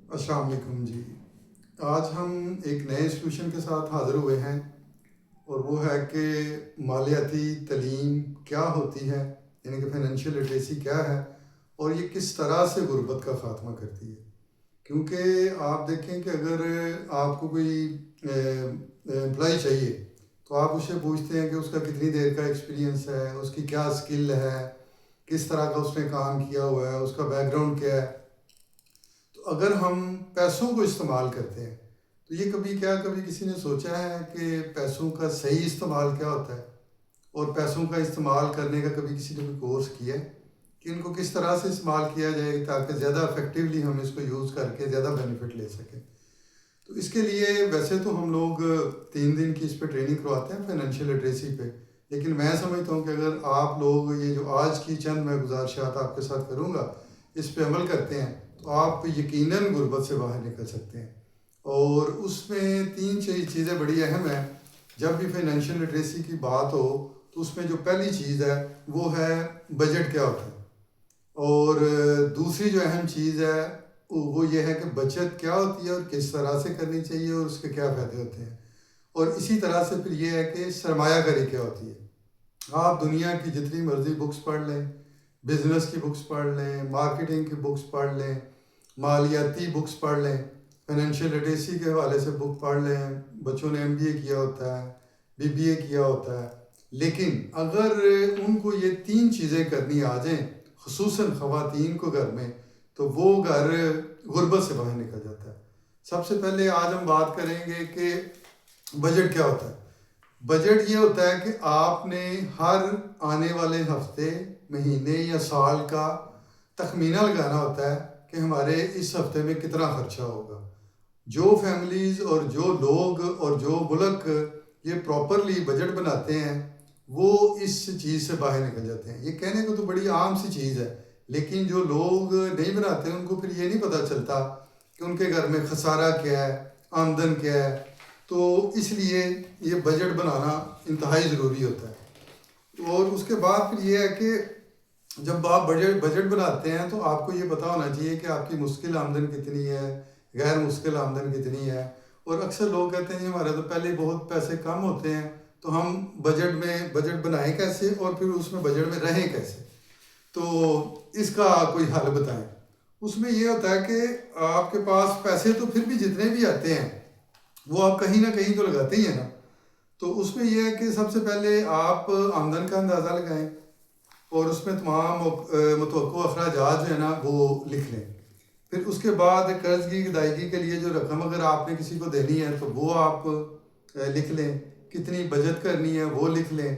السلام علیکم جی۔ آج ہم ایک نئے سلوشن کے ساتھ حاضر ہوئے ہیں، اور وہ ہے کہ مالیاتی تعلیم کیا ہوتی ہے، یعنی کہ فائنینشیل لٹریسی کیا ہے، اور یہ کس طرح سے غربت کا خاتمہ کرتی ہے۔ کیونکہ آپ دیکھیں کہ اگر آپ کو کوئی امپلائی چاہیے تو آپ اس سے پوچھتے ہیں کہ اس کا کتنی دیر کا ایکسپیرینس ہے، اس کی کیا اسکل ہے، کس طرح کا اس نے کام کیا ہوا ہے، اس کا بیک گراؤنڈ کیا ہے۔ تو اگر ہم پیسوں کو استعمال کرتے ہیں تو یہ کبھی کسی نے سوچا ہے کہ پیسوں کا صحیح استعمال کیا ہوتا ہے، اور پیسوں کا استعمال کرنے کا کبھی کسی نے کوئی کورس کیا ہے کہ ان کو کس طرح سے استعمال کیا جائے تاکہ زیادہ افیکٹولی ہم اس کو یوز کر کے زیادہ بینیفٹ لے سکیں۔ تو اس کے لیے ویسے تو ہم لوگ 3 دن کی اس پہ ٹریننگ کرواتے ہیں فائنینشیل لٹریسی پہ، لیکن میں سمجھتا ہوں کہ اگر آپ لوگ یہ جو آج کی چند میں گزارشات آپ کے ساتھ کروں گا اس پہ عمل کرتے ہیں تو آپ یقیناً غربت سے باہر نکل سکتے ہیں۔ اور اس میں 3 چیزیں بڑی اہم ہیں۔ جب بھی فائنینشیل لٹریسی کی بات ہو تو اس میں جو پہلی چیز ہے وہ ہے بجٹ کیا ہوتا ہے، اور دوسری جو اہم چیز ہے وہ یہ ہے کہ بچت کیا ہوتی ہے اور کس طرح سے کرنی چاہیے اور اس کے کیا فائدے ہوتے ہیں، اور اسی طرح سے پھر یہ ہے کہ سرمایہ کاری کیا ہوتی ہے۔ آپ دنیا کی جتنی مرضی بکس پڑھ لیں، بزنس کی بکس پڑھ لیں، مارکیٹنگ کی بکس پڑھ لیں، مالیاتی بکس پڑھ لیں، فائنینشیل لٹریسی کے حوالے سے بک پڑھ لیں، بچوں نے MBA کیا ہوتا ہے، BBA کیا ہوتا ہے، لیکن اگر ان کو یہ 3 چیزیں کرنی آ جائیں خصوصاً خواتین کو گھر میں، تو وہ گھر غربت سے باہر نکل جاتا ہے۔ سب سے پہلے آج ہم بات کریں گے کہ بجٹ کیا ہوتا ہے۔ بجٹ یہ ہوتا ہے کہ آپ نے ہر آنے والے ہفتے، مہینے یا سال کا تخمینہ لگانا ہوتا ہے کہ ہمارے اس ہفتے میں کتنا خرچہ ہوگا۔ جو فیملیز اور جو لوگ اور جو ملک یہ پراپرلی بجٹ بناتے ہیں وہ اس چیز سے باہر نکل جاتے ہیں۔ یہ کہنے کو تو بڑی عام سی چیز ہے، لیکن جو لوگ نہیں بناتے ان کو پھر یہ نہیں پتہ چلتا کہ ان کے گھر میں خسارہ کیا ہے، آمدن کیا ہے۔ تو اس لیے یہ بجٹ بنانا انتہائی ضروری ہوتا ہے۔ اور اس کے بعد پھر یہ ہے کہ جب آپ بجٹ بناتے ہیں تو آپ کو یہ پتہ ہونا چاہیے کہ آپ کی مشکل آمدن کتنی ہے، غیر مشکل آمدن کتنی ہے۔ اور اکثر لوگ کہتے ہیں جی ہمارے تو پہلے بہت پیسے کم ہوتے ہیں تو ہم بجٹ بنائیں کیسے اور پھر اس میں بجٹ میں رہیں کیسے۔ تو اس کا کوئی حل بتائیں۔ اس میں یہ ہوتا ہے کہ آپ کے پاس پیسے تو پھر بھی جتنے بھی آتے ہیں وہ آپ کہیں نہ کہیں تو لگاتے ہی ہیں نا۔ تو اس میں یہ ہے کہ سب سے پہلے آپ آمدن کا اندازہ لگائیں اور اس میں تمام متوقع اخراجات جو ہے نا وہ لکھ لیں۔ پھر اس کے بعد قرض کی ادائیگی کے لیے جو رقم اگر آپ نے کسی کو دینی ہے تو وہ آپ لکھ لیں، کتنی بچت کرنی ہے وہ لکھ لیں،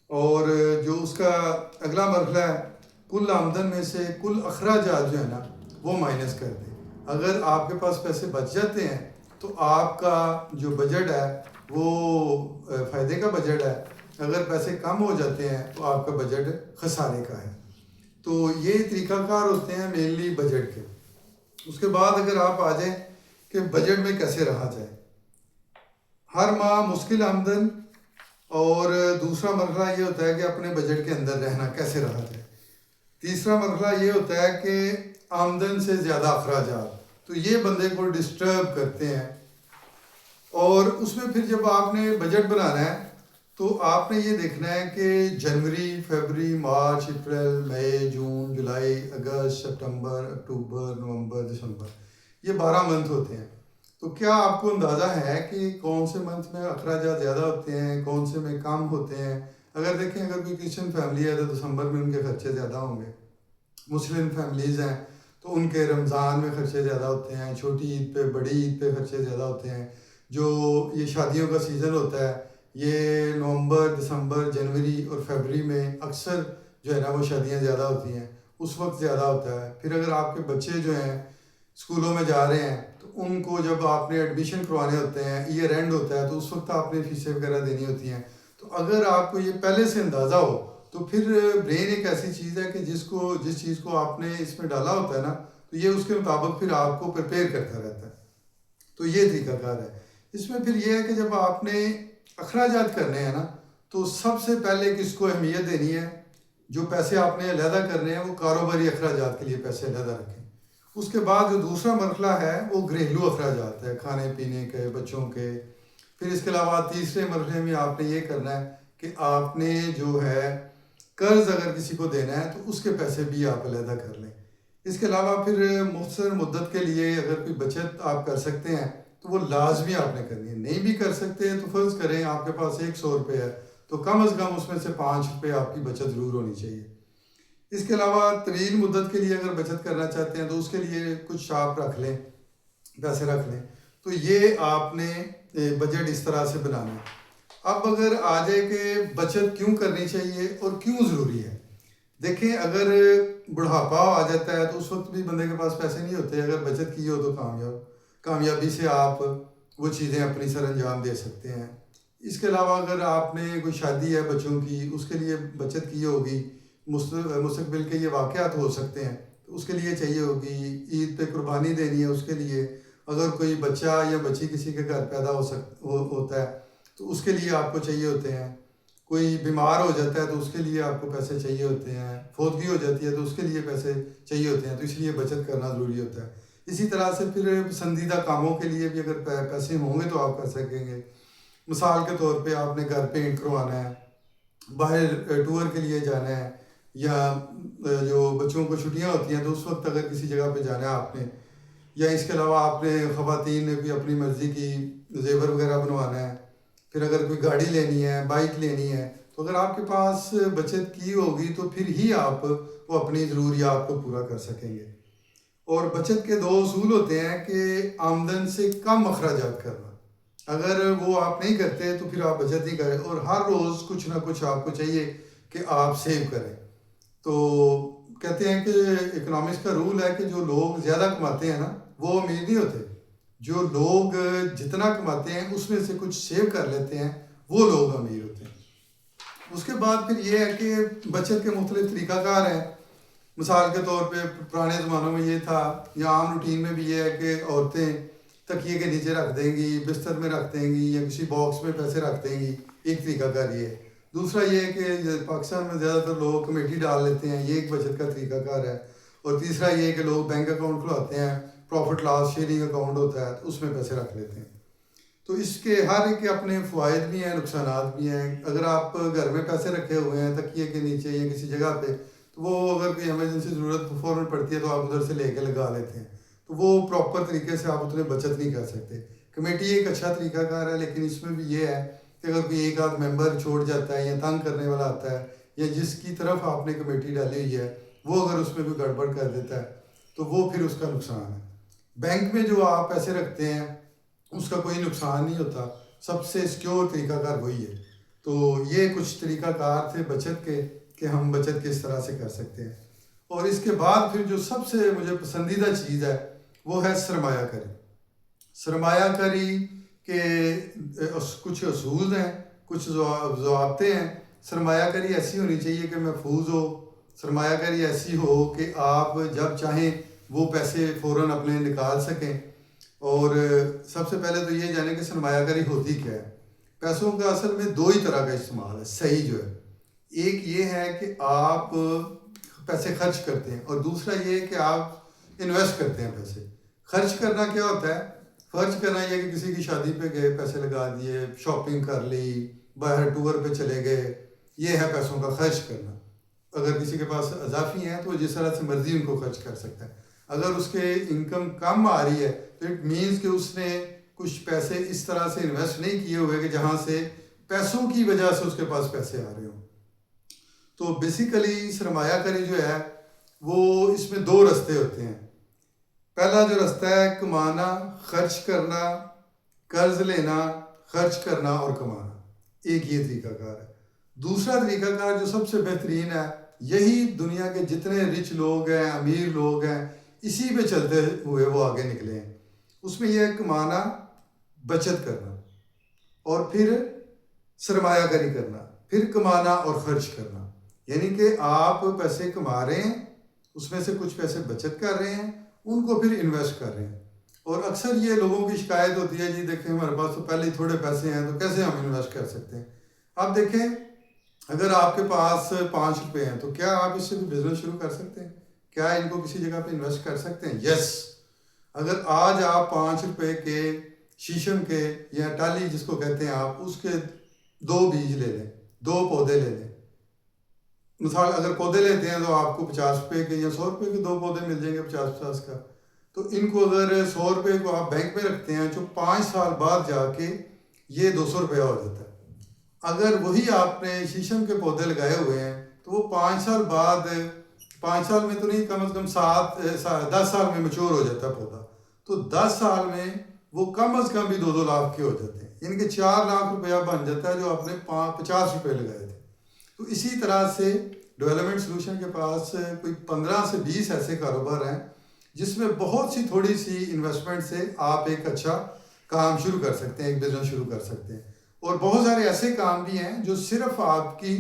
اور جو اس کا اگلا مرحلہ ہے کل آمدن میں سے کل اخراجات جو ہے نا وہ مائنس کر دیں۔ اگر آپ کے پاس پیسے بچ جاتے ہیں تو آپ کا جو بجٹ ہے وہ فائدے کا بجٹ ہے، اگر پیسے کم ہو جاتے ہیں تو آپ کا بجٹ خسارے کا ہے۔ تو یہ طریقہ کار ہوتے ہیں مینلی بجٹ کے۔ اس کے بعد اگر آپ آ جائیں کہ بجٹ میں کیسے رہا جائے، ہر ماہ مشکل آمدن، اور دوسرا مرحلہ یہ ہوتا ہے کہ اپنے بجٹ کے اندر رہنا کیسے رہا جائے۔ تیسرا مرحلہ یہ ہوتا ہے کہ آمدن سے زیادہ اخراجات، تو یہ بندے کو ڈسٹرب کرتے ہیں۔ اور اس میں پھر جب آپ نے بجٹ بنانا ہے تو آپ نے یہ دیکھنا ہے کہ جنوری، فیبری، مارچ، اپریل، مئی، جون، جولائی، اگست، سپتمبر، اکتوبر، نومبر، دسمبر، یہ 12 منتھ ہوتے ہیں۔ تو کیا آپ کو اندازہ ہے کہ کون سے منتھ میں اخراجات زیادہ ہوتے ہیں، کون سے میں کم ہوتے ہیں؟ اگر دیکھیں اگر کوئی کرسچن فیملی ہے تو دسمبر میں ان کے خرچے زیادہ ہوں گے۔ مسلم فیملیز ہیں تو ان کے رمضان میں خرچے زیادہ ہوتے ہیں، چھوٹی عید پہ، بڑی عید پہ خرچے زیادہ ہوتے ہیں۔ جو یہ شادیوں کا سیزن ہوتا ہے یہ نومبر، دسمبر، جنوری اور فیبری میں اکثر جو ہے نا وہ شادیاں زیادہ ہوتی ہیں، اس وقت زیادہ ہوتا ہے۔ پھر اگر آپ کے بچے جو ہیں اسکولوں میں جا رہے ہیں تو ان کو جب آپ نے ایڈمیشن کروانے ہوتے ہیں، ایئر اینڈ ہوتا ہے تو اس وقت آپ نے فیسیں وغیرہ دینی ہوتی ہیں۔ تو اگر آپ کو یہ پہلے سے اندازہ ہو تو پھر برین ایک ایسی چیز ہے کہ جس چیز کو آپ نے اس میں ڈالا ہوتا ہے نا تو یہ اس کے مطابق پھر آپ کو پریپیئر کرتا رہتا ہے۔ تو یہ طریقہ کار ہے۔ اس میں پھر یہ ہے کہ جب آپ نے اخراجات کرنے ہیں نا تو سب سے پہلے کس کو اہمیت دینی ہے، جو پیسے آپ نے علیحدہ کرنے ہیں وہ کاروباری اخراجات کے لیے پیسے علیحدہ رکھیں، اس کے بعد جو دوسرا مرحلہ ہے وہ گھریلو اخراجات ہے، کھانے پینے کے، بچوں کے. پھر اس کے علاوہ تیسرے مرحلے میں آپ نے یہ کرنا ہے کہ آپ نے جو ہے قرض اگر کسی کو دینا ہے تو اس کے پیسے بھی آپ علیحدہ کر لیں. اس کے علاوہ پھر مختصر مدت کے لیے اگر کوئی بچت آپ کر سکتے ہیں تو وہ لازمی آپ نے کرنی ہے. نہیں بھی کر سکتے تو فرض کریں آپ کے پاس 100 روپے ہے تو کم از کم اس میں سے 5 روپے آپ کی بچت ضرور ہونی چاہیے. اس کے علاوہ طویل مدت کے لیے اگر بچت کرنا چاہتے ہیں تو اس کے لیے کچھ آپ رکھ لیں، پیسے رکھ لیں. تو یہ آپ نے بجٹ اس طرح سے بنانا ہے. اب اگر آ جائے کہ بچت کیوں کرنی چاہیے اور کیوں ضروری ہے. دیکھیں اگر بڑھاپا آ جاتا ہے تو اس وقت بھی بندے کے پاس پیسے نہیں ہوتے. اگر بچت کی ہو تو کامیابی سے آپ وہ چیزیں اپنی سر انجام دے سکتے ہیں. اس کے علاوہ اگر آپ نے کوئی شادی ہے بچوں کی، اس کے لیے بچت کی ہوگی، مستقبل کے یہ واقعات ہو سکتے ہیں تو اس کے لیے چاہیے ہوگی. عید پہ قربانی دینی ہے، اس کے لیے اگر کوئی بچہ یا بچی کسی کے گھر پیدا ہوتا ہے تو اس کے لیے آپ کو چاہیے ہوتے ہیں. کوئی بیمار ہو جاتا ہے تو اس کے لیے آپ کو پیسے چاہیے ہوتے ہیں. فوتگی ہو جاتی ہے تو اس کے لیے پیسے چاہیے ہوتے ہیں. تو اس لیے بچت کرنا ضروری ہوتا ہے. اسی طرح سے پھر پسندیدہ کاموں کے لیے بھی اگر پیسے ہوں گے تو آپ کر سکیں گے. مثال کے طور پہ آپ نے گھر پینٹ کروانا ہے، باہر ٹور کے لیے جانا ہے، یا جو بچوں کو چھٹیاں ہوتی ہیں تو اس وقت اگر کسی جگہ پہ جانا ہے آپ نے، یا اس کے علاوہ آپ نے خواتین نے بھی اپنی مرضی کی زیور وغیرہ بنوانا ہے. پھر اگر کوئی گاڑی لینی ہے، بائک لینی ہے تو اگر آپ کے پاس بچت کی ہوگی تو پھر ہی آپ وہ اپنی ضروریات کو پورا کر سکیں گے. اور بچت کے 2 اصول ہوتے ہیں کہ آمدن سے کم اخراجات کرنا. اگر وہ آپ نہیں کرتے تو پھر آپ بچت نہیں کریں، اور ہر روز کچھ نہ کچھ آپ کو چاہیے کہ آپ سیو کریں. تو کہتے ہیں کہ اکنامکس کا رول ہے کہ جو لوگ زیادہ کماتے ہیں نا وہ امیر نہیں ہوتے. جو لوگ جتنا کماتے ہیں اس میں سے کچھ سیو کر لیتے ہیں وہ لوگ امیر ہوتے ہیں. اس کے بعد پھر یہ ہے کہ بچت کے مختلف طریقہ کار ہیں. مثال کے طور پہ پرانے زمانوں میں یہ تھا، یا عام روٹین میں بھی یہ ہے کہ عورتیں تکیے کے نیچے رکھ دیں گی، بستر میں رکھ دیں گی، یا کسی باکس میں پیسے رکھ دیں گی. ایک طریقہ کار یہ ہے. دوسرا یہ ہے کہ پاکستان میں زیادہ تر لوگ کمیٹی ڈال لیتے ہیں، یہ ایک بچت کا طریقہ کار ہے. اور تیسرا یہ ہے کہ لوگ بینک اکاؤنٹ کھلاتے ہیں، پروفٹ لاس شیئرنگ اکاؤنٹ ہوتا ہے تو اس میں پیسے رکھ لیتے ہیں. تو اس کے ہر ایک کے اپنے فوائد بھی ہیں، نقصانات بھی ہیں. اگر آپ گھر میں پیسے رکھے ہوئے ہیں تکیے کے نیچے یا کسی جگہ پہ، تو وہ اگر کوئی ایمرجنسی ضرورت فوراً پڑتی ہے تو آپ ادھر سے لے کے لگا لیتے ہیں. تو وہ پراپر طریقے سے آپ اتنے بچت نہیں کر سکتے. کمیٹی ایک اچھا طریقہ کار ہے، لیکن اس میں بھی یہ ہے کہ اگر کوئی ایک آدھ ممبر چھوڑ جاتا ہے یا تنگ کرنے والا آتا ہے، یا جس کی طرف آپ نے کمیٹی ڈالی ہوئی ہے وہ اگر اس میں کوئی گڑبڑ کر دیتا ہے تو وہ پھر اس کا نقصان ہے. بینک میں جو آپ پیسے رکھتے ہیں اس کا کوئی نقصان نہیں ہوتا. سب سے سیکیور طریقہ کار وہی ہے. تو یہ کچھ طریقہ کار تھے بچت کے کہ ہم بچت کس طرح سے کر سکتے ہیں. اور اس کے بعد پھر جو سب سے مجھے پسندیدہ چیز ہے وہ ہے سرمایہ کاری. سرمایہ کاری کے کچھ اصول ہیں، کچھ ضوابطے ہیں. سرمایہ کاری ایسی ہونی چاہیے کہ محفوظ ہو. سرمایہ کاری ایسی ہو کہ آپ جب چاہیں وہ پیسے فوراً اپنے نکال سکیں. اور سب سے پہلے تو یہ جانیں کہ سرمایہ کاری ہوتی کیا ہے. پیسوں کا اصل میں 2 ہی طرح کا استعمال ہے صحیح جو ہے. ایک یہ ہے کہ آپ پیسے خرچ کرتے ہیں، اور دوسرا یہ ہے کہ آپ انویسٹ کرتے ہیں پیسے. خرچ کرنا کیا ہوتا ہے؟ خرچ کرنا یہ کہ کسی کی شادی پہ گئے، پیسے لگا دیے، شاپنگ کر لی، باہر ٹور پہ چلے گئے، یہ ہے پیسوں کا خرچ کرنا. اگر کسی کے پاس اضافی ہیں تو جس طرح سے مرضی ان کو خرچ کر سکتا ہے. اگر اس کے انکم کم آ رہی ہے تو اٹ مینس کہ اس نے کچھ پیسے اس طرح سے انویسٹ نہیں کیے ہوئے کہ جہاں سے پیسوں کی وجہ سے اس کے پاس پیسے آ رہے ہوں. تو بیسیکلی سرمایہ کاری جو ہے وہ اس میں 2 رستے ہوتے ہیں. پہلا جو رستہ ہے کمانا، خرچ کرنا، قرض لینا، خرچ کرنا اور کمانا. ایک یہ طریقہ کار ہے. دوسرا طریقہ کار جو سب سے بہترین ہے، یہی دنیا کے جتنے رچ لوگ ہیں، امیر لوگ ہیں، اسی پہ چلتے ہوئے وہ آگے نکلے ہیں. اس میں یہ ہے کمانا، بچت کرنا، اور پھر سرمایہ کاری کرنا، پھر کمانا اور خرچ کرنا. یعنی کہ آپ پیسے کما رہے ہیں، اس میں سے کچھ پیسے بچت کر رہے ہیں، ان کو پھر انویسٹ کر رہے ہیں. اور اکثر یہ لوگوں کی شکایت ہوتی ہے، جی دیکھیں ہمارے پاس تو پہلے ہی تھوڑے پیسے ہیں تو کیسے ہم انویسٹ کر سکتے ہیں. آپ دیکھیں اگر آپ کے پاس 5 روپے ہیں تو کیا آپ اس سے کوئی بزنس شروع کر سکتے ہیں؟ کیا ان کو کسی جگہ پہ انویسٹ کر سکتے ہیں؟ یس. اگر آج آپ 5 روپے کے شیشم کے یا ٹالی جس کو کہتے ہیں آپ اس کے 2 بیج لے لیں, 2 پودے لے لیں. مثال اگر پودے لیتے ہیں تو آپ کو 50 روپے کے یا 100 روپے کے 2 پودے مل جائیں گے 50 کا. تو ان کو اگر 100 روپے کو آپ بینک میں رکھتے ہیں جو 5 سال بعد جا کے یہ 200 روپیہ ہو جاتا ہے. اگر وہی آپ نے شیشم کے پودے لگائے ہوئے ہیں تو وہ 5 سال بعد, 5 سال میں تو نہیں, کم از کم 10 سال میں میچور ہو جاتا ہے پودا. تو 10 سال میں وہ کم از کم بھی 2 لاکھ کے ہو جاتے ہیں, یعنی کہ 4 لاکھ روپیہ بن جاتا ہے جو آپ نے 50 روپے لگائے تھے. تو اسی طرح سے ڈیولپمنٹ سلوشن کے پاس کوئی 15 سے 20 ایسے کاروبار ہیں جس میں بہت سی تھوڑی سی انویسٹمنٹ سے آپ ایک اچھا کام شروع کر سکتے ہیں, ایک بزنس شروع کر سکتے ہیں. اور بہت سارے ایسے کام بھی ہیں جو صرف آپ کی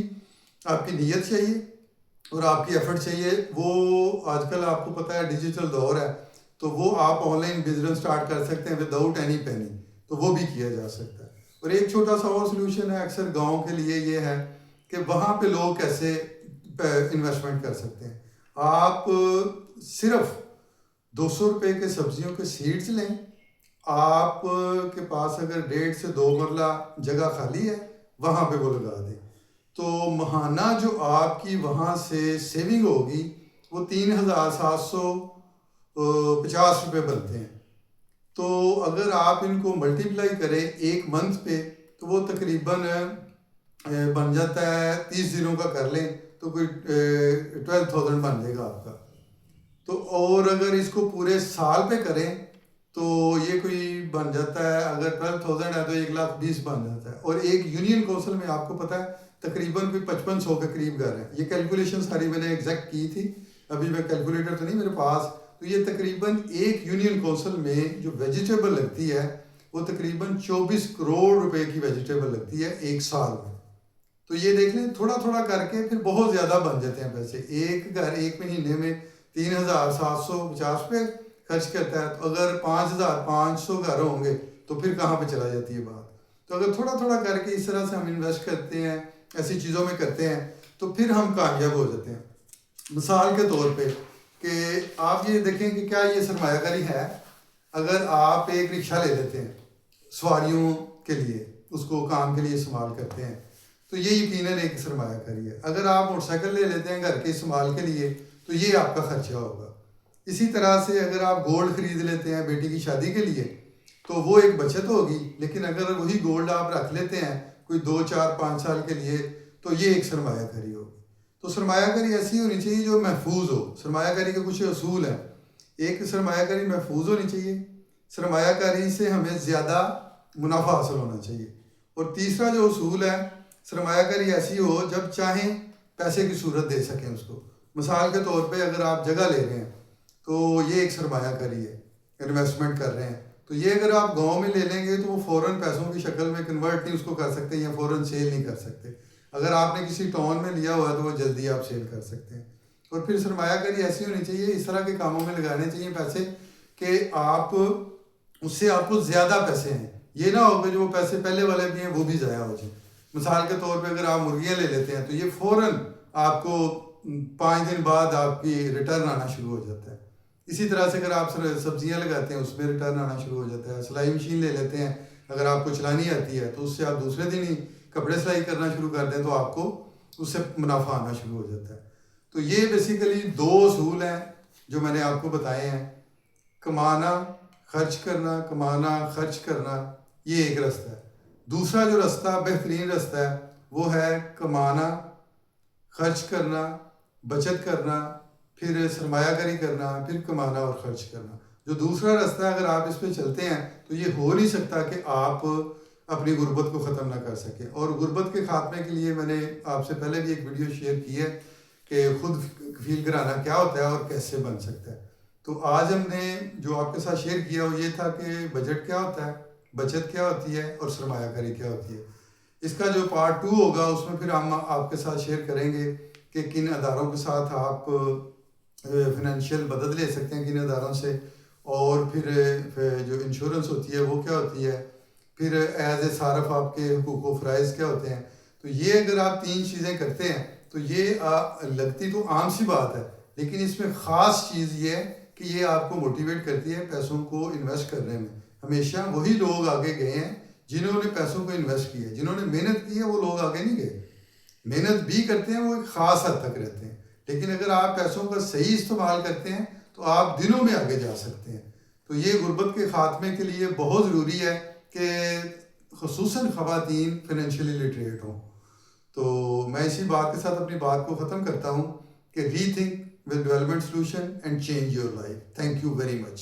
نیت چاہیے اور آپ کی ایفرٹ چاہیے. وہ آج کل آپ کو پتہ ہے ڈیجیٹل دور ہے, تو وہ آپ آن لائن بزنس سٹارٹ کر سکتے ہیں وداؤٹ اینی پینی, تو وہ بھی کیا جا سکتا ہے. اور ایک چھوٹا سا اور سلوشن ہے اکثر گاؤں کے لیے یہ ہے کہ وہاں پہ لوگ کیسے انویسٹمنٹ کر سکتے ہیں. آپ صرف 200 روپے کے سبزیوں کے سیڈز لیں. آپ کے پاس اگر 1.5 سے 2 مرلہ جگہ خالی ہے وہاں پہ وہ لگا دیں, تو ماہانہ جو آپ کی وہاں سے سیونگ ہوگی وہ 3,750 روپے بنتے ہیں. تو اگر آپ ان کو ملٹیپلائی کریں ایک منتھ پہ تو وہ تقریباً بن جاتا ہے 30 دنوں کا کر لیں تو کوئی 12,000 بن جائے گا آپ کا. تو اور اگر اس کو پورے سال پہ کریں تو یہ کوئی بن جاتا ہے, اگر 12,000 ہے تو 1,20,000 بن جاتا ہے. اور ایک یونین کونسل میں آپ کو پتہ ہے تقریباً کوئی 5500 کے قریب گھر ہے. یہ کیلکولیشن ساری میں نے ایگزیکٹ کی تھی, ابھی میں کیلکولیٹر تو نہیں میرے پاس. تو یہ تقریباً ایک یونین کونسل میں جو ویجیٹیبل لگتی ہے وہ تقریباً 24 کروڑ روپے کی ویجیٹیبل لگتی ہے ایک سال میں. تو یہ دیکھ لیں تھوڑا تھوڑا کر کے پھر بہت زیادہ بن جاتے ہیں پیسے. ایک گھر ایک مہینے میں 3,750 روپے خرچ کرتا ہے, تو اگر 5,500 گھر ہوں گے تو پھر کہاں پہ چلا جاتی ہے بات. تو اگر تھوڑا تھوڑا کر کے اس طرح سے ہم انویسٹ کرتے ہیں, ایسی چیزوں میں کرتے ہیں, تو پھر ہم کامیاب ہو جاتے ہیں. مثال کے طور پہ کہ آپ یہ دیکھیں کہ کیا یہ سرمایہ کاری ہے. اگر آپ ایک رکشہ لے لیتے ہیں سواریوں کے لیے, اس کو کام کے لیے استعمال کرتے ہیں, تو یہ یقیناً ایک سرمایہ کاری ہے. اگر آپ موٹر سائیکل لے لیتے ہیں گھر کے استعمال کے لیے تو یہ آپ کا خرچہ ہوگا. اسی طرح سے اگر آپ گولڈ خرید لیتے ہیں بیٹی کی شادی کے لیے تو وہ ایک بچت ہوگی. لیکن اگر وہی گولڈ آپ رکھ لیتے ہیں کوئی 2 4 5 سال کے لیے تو یہ ایک سرمایہ کاری ہوگی. تو سرمایہ کاری ایسی ہونی چاہیے جو محفوظ ہو. سرمایہ کاری کے کچھ اصول ہیں. ایک سرمایہ کاری محفوظ ہونی چاہیے, سرمایہ کاری سے ہمیں زیادہ منافع حاصل ہونا چاہیے. اور تیسرا جو اصول ہے, سرمایہ کاری ایسی ہو جب چاہیں پیسے کی صورت دے سکیں اس کو. مثال کے طور پہ اگر آپ جگہ لے رہے ہیں تو یہ ایک سرمایہ کاری ہے, انویسٹمنٹ کر رہے ہیں. تو یہ اگر آپ گاؤں میں لے لیں گے تو وہ فوراً پیسوں کی شکل میں کنورٹ نہیں اس کو کر سکتے یا فوراً سیل نہیں کر سکتے. اگر آپ نے کسی ٹاؤن میں لیا ہوا ہے تو وہ جلدی آپ سیل کر سکتے ہیں. اور پھر سرمایہ کاری ایسی ہونی چاہیے, اس طرح کے کاموں میں لگانے چاہیے پیسے کہ آپ اس سے آپ کو زیادہ پیسے ہیں. یہ نہ ہو کہ جو پیسے پہلے والے بھی ہیں وہ بھی ضائع ہو جائیں. مثال کے طور پہ اگر آپ مرغیاں لے لیتے ہیں تو یہ فوراً آپ کو 5 دن بعد آپ کی ریٹرن آنا شروع ہو جاتا ہے. اسی طرح سے اگر آپ سبزیاں لگاتے ہیں اس میں ریٹرن آنا شروع ہو جاتا ہے. سلائی مشین لے لیتے ہیں, اگر آپ کو چلانی آتی ہے تو اس سے آپ دوسرے دن ہی کپڑے سلائی کرنا شروع کر دیں تو آپ کو اس سے منافع آنا شروع ہو جاتا ہے. تو یہ بیسیکلی 2 اصول ہیں جو میں نے آپ کو بتائے ہیں. کمانا خرچ کرنا, کمانا خرچ کرنا, یہ ایک راستہ ہے. دوسرا جو راستہ بہترین راستہ ہے وہ ہے کمانا, خرچ کرنا, بچت کرنا, پھر سرمایہ کاری کرنا, پھر کمانا اور خرچ کرنا. جو دوسرا راستہ ہے اگر آپ اس پہ چلتے ہیں تو یہ ہو نہیں سکتا کہ آپ اپنی غربت کو ختم نہ کر سکیں. اور غربت کے خاتمے کے لیے میں نے آپ سے پہلے بھی ایک ویڈیو شیئر کی ہے کہ خود کفیل کرانا کیا ہوتا ہے اور کیسے بن سکتا ہے. تو آج ہم نے جو آپ کے ساتھ شیئر کیا وہ یہ تھا کہ بجٹ کیا ہوتا ہے, بچت کیا ہوتی ہے اور سرمایہ کاری کیا ہوتی ہے. اس کا جو پارٹ 2 ہوگا اس میں پھر ہم آپ کے ساتھ شیئر کریں گے کہ کن اداروں کے ساتھ آپ فنینشیل مدد لے سکتے ہیں, کن اداروں سے, اور پھر جو انشورنس ہوتی ہے وہ کیا ہوتی ہے, پھر ایز اے صارف آپ کے حقوق و فرائض کیا ہوتے ہیں. تو یہ اگر آپ 3 چیزیں کرتے ہیں تو یہ لگتی تو عام سی بات ہے, لیکن اس میں خاص چیز یہ ہے کہ یہ آپ کو موٹیویٹ کرتی ہے پیسوں کو انویسٹ کرنے میں. ہمیشہ وہی لوگ آگے گئے ہیں جنہوں نے پیسوں کو انویسٹ کیا ہے. جنہوں نے محنت کی ہے وہ لوگ آگے نہیں گئے. محنت بھی کرتے ہیں وہ ایک خاص حد تک رہتے ہیں، لیکن اگر آپ پیسوں کا صحیح استعمال کرتے ہیں تو آپ دنوں میں آگے جا سکتے ہیں. تو یہ غربت کے خاتمے کے لیے بہت ضروری ہے کہ خصوصاً خواتین فائنینشیلی لٹریٹ ہوں. تو میں اسی بات کے ساتھ اپنی بات کو ختم کرتا ہوں کہ rethink with development solution and change your life. Thank you very much.